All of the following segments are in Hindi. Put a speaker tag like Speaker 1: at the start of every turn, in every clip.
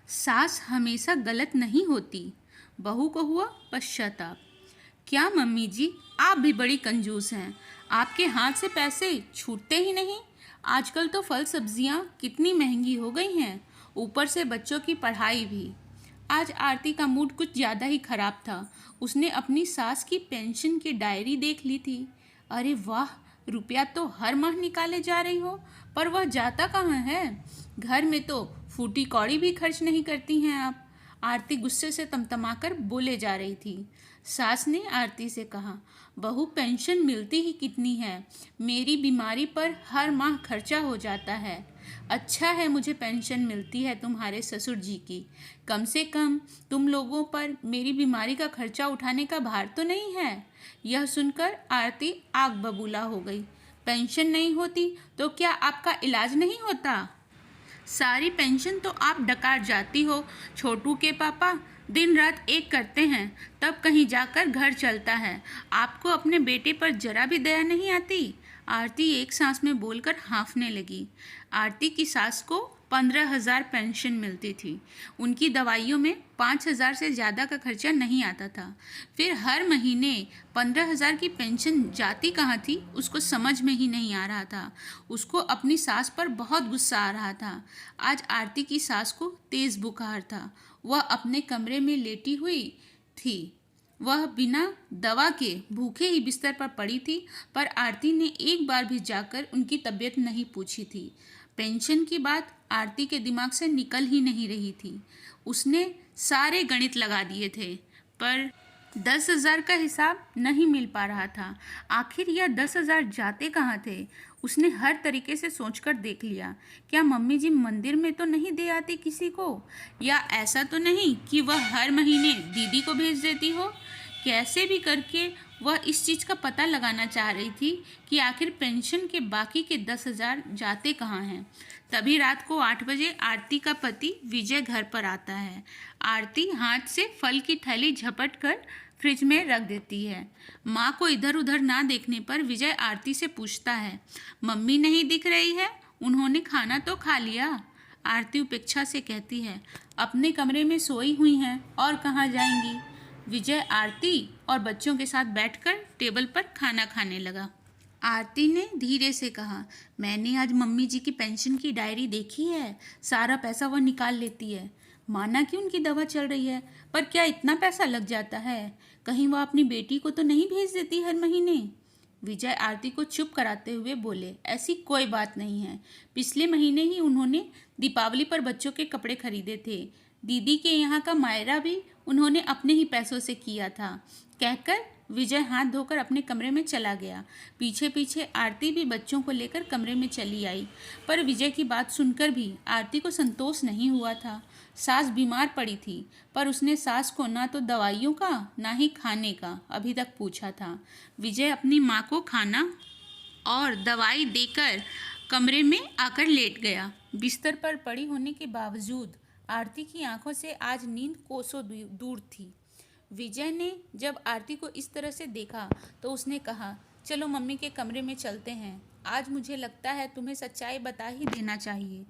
Speaker 1: सास हमेशा गलत नहीं होती। बहू को हुआ पश्चाताप। क्या मम्मी जी, आप भी बड़ी कंजूस हैं। आपके हाथ से पैसे छूटते ही नहीं। आजकल तो फल सब्जियां कितनी महंगी हो गई हैं, ऊपर से बच्चों की पढ़ाई भी। आज आरती का मूड कुछ ज़्यादा ही खराब था। उसने अपनी सास की पेंशन की डायरी देख ली थी। अरे वाह, रुपया तो हर माह निकाले जा रही हो, पर वह जाता कहाँ है। घर में तो फूटी कौड़ी भी खर्च नहीं करती हैं आप। आरती गुस्से से तमतमाकर बोले जा रही थी। सास ने आरती से कहा, बहू पेंशन मिलती ही कितनी है, मेरी बीमारी पर हर माह खर्चा हो जाता है। अच्छा है मुझे पेंशन मिलती है तुम्हारे ससुर जी की, कम से कम तुम लोगों पर मेरी बीमारी का खर्चा उठाने का भार तो नहीं है। यह सुनकर आरती आग बबूला हो गई। पेंशन नहीं होती तो क्या आपका इलाज नहीं होता? सारी पेंशन तो आप डकार जाती हो। छोटू के पापा दिन रात एक करते हैं, तब कहीं जाकर घर चलता है। आपको अपने बेटे पर जरा भी दया नहीं आती। आरती एक सांस में बोलकर हाँफने लगी। आरती की सास को 15,000 पेंशन मिलती थी। उनकी दवाइयों में 5,000 से ज़्यादा का खर्चा नहीं आता था। फिर हर महीने 15,000 की पेंशन जाती कहाँ थी, उसको समझ में ही नहीं आ रहा था। उसको अपनी सास पर बहुत गुस्सा आ रहा था। आज आरती की सास को तेज़ बुखार था। वह अपने कमरे में लेटी हुई थी। वह बिना दवा के भूखे ही बिस्तर पर पड़ी थी, पर आरती ने एक बार भी जाकर उनकी तबीयत नहीं पूछी थी। पेंशन की बात आरती के दिमाग से निकल ही नहीं रही थी। उसने सारे गणित लगा दिए थे, पर 10,000 का हिसाब नहीं मिल पा रहा था। आखिर यह 10,000 जाते कहाँ थे? उसने हर तरीके से सोचकर देख लिया। क्या मम्मी जी मंदिर में तो नहीं दे आती किसी को? या ऐसा तो नहीं कि वह हर महीने दीदी को भेज देती हो? कैसे भी करके वह इस चीज़ का पता लगाना चाह रही थी कि आखिर पेंशन के बाकी के 10,000 जाते कहाँ हैं। तभी रात को 8 बजे आरती का पति विजय घर पर आता है। आरती हाथ से फल की थैली झपट कर फ्रिज में रख देती है। माँ को इधर उधर ना देखने पर विजय आरती से पूछता है, मम्मी नहीं दिख रही है, उन्होंने खाना तो खा लिया? आरती उपेक्षा से कहती है, अपने कमरे में सोई हुई हैं और कहाँ जाएंगी। विजय आरती और बच्चों के साथ बैठकर टेबल पर खाना खाने लगा। आरती ने धीरे से कहा, मैंने आज मम्मी जी की पेंशन की डायरी देखी है। सारा पैसा वह निकाल लेती है। माना कि उनकी दवा चल रही है, पर क्या इतना पैसा लग जाता है? कहीं वह अपनी बेटी को तो नहीं भेज देती हर महीने? विजय आरती को चुप कराते हुए बोले, ऐसी कोई बात नहीं है। पिछले महीने ही उन्होंने दीपावली पर बच्चों के कपड़े खरीदे थे। दीदी के यहाँ का मायरा भी उन्होंने अपने ही पैसों से किया था। कहकर विजय हाथ धोकर अपने कमरे में चला गया। पीछे पीछे आरती भी बच्चों को लेकर कमरे में चली आई, पर विजय की बात सुनकर भी आरती को संतोष नहीं हुआ था। सास बीमार पड़ी थी, पर उसने सास को ना तो दवाइयों का ना ही खाने का अभी तक पूछा था। विजय अपनी माँ को खाना और दवाई देकर कमरे में आकर लेट गया। बिस्तर पर पड़ी होने के बावजूद आरती की आंखों से आज नींद कोसों दूर थी। विजय ने जब आरती को इस तरह से देखा तो उसने कहा, चलो मम्मी के कमरे में चलते हैं। आज मुझे लगता है तुम्हें सच्चाई बता ही देना चाहिए।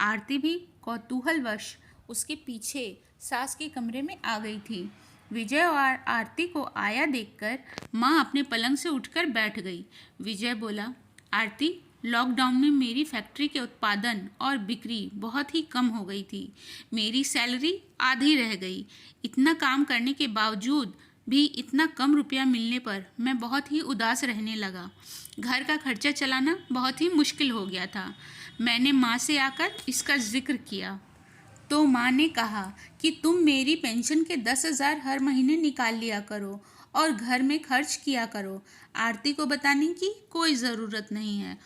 Speaker 1: आरती भी कौतूहलवश उसके पीछे सास के कमरे में आ गई थी। विजय और आरती को आया देखकर माँ अपने पलंग से उठकर बैठ गई। विजय बोला, आरती, लॉकडाउन में मेरी फैक्ट्री के उत्पादन और बिक्री बहुत ही कम हो गई थी। मेरी सैलरी आधी रह गई। इतना काम करने के बावजूद भी इतना कम रुपया मिलने पर मैं बहुत ही उदास रहने लगा। घर का खर्चा चलाना बहुत ही मुश्किल हो गया था। मैंने माँ से आकर इसका जिक्र किया तो माँ ने कहा कि तुम मेरी पेंशन के 10,000 हर महीने निकाल लिया करो और घर में खर्च किया करो। आरती को बताने की कोई ज़रूरत नहीं है,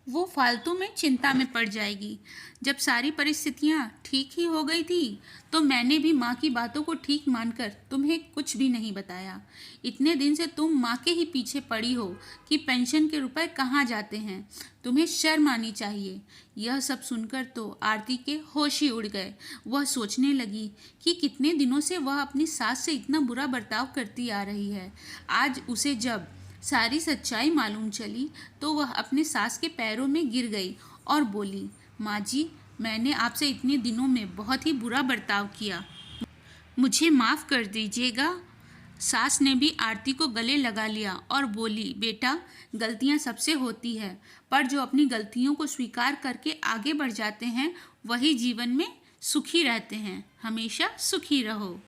Speaker 1: वो फालतू में चिंता में पड़ जाएगी। जब सारी परिस्थितियाँ ठीक ही हो गई थी तो मैंने भी माँ की बातों को ठीक मानकर तुम्हें कुछ भी नहीं बताया। इतने दिन से तुम माँ के ही पीछे पड़ी हो कि पेंशन के रुपए कहाँ जाते हैं। तुम्हें शर्म आनी चाहिए। यह सब सुनकर तो आरती के होश ही उड़ गए। वह सोचने लगी कि कितने दिनों से वह अपनी सास से इतना बुरा बर्ताव करती आ रही है। आज उसे जब सारी सच्चाई मालूम चली तो वह अपने सास के पैरों में गिर गई और बोली, माँ जी, मैंने आपसे इतने दिनों में बहुत ही बुरा बर्ताव किया, मुझे माफ़ कर दीजिएगा। सास ने भी आरती को गले लगा लिया और बोली, बेटा, गलतियां सबसे होती है, पर जो अपनी गलतियों को स्वीकार करके आगे बढ़ जाते हैं वही जीवन में सुखी रहते हैं। हमेशा सुखी रहो।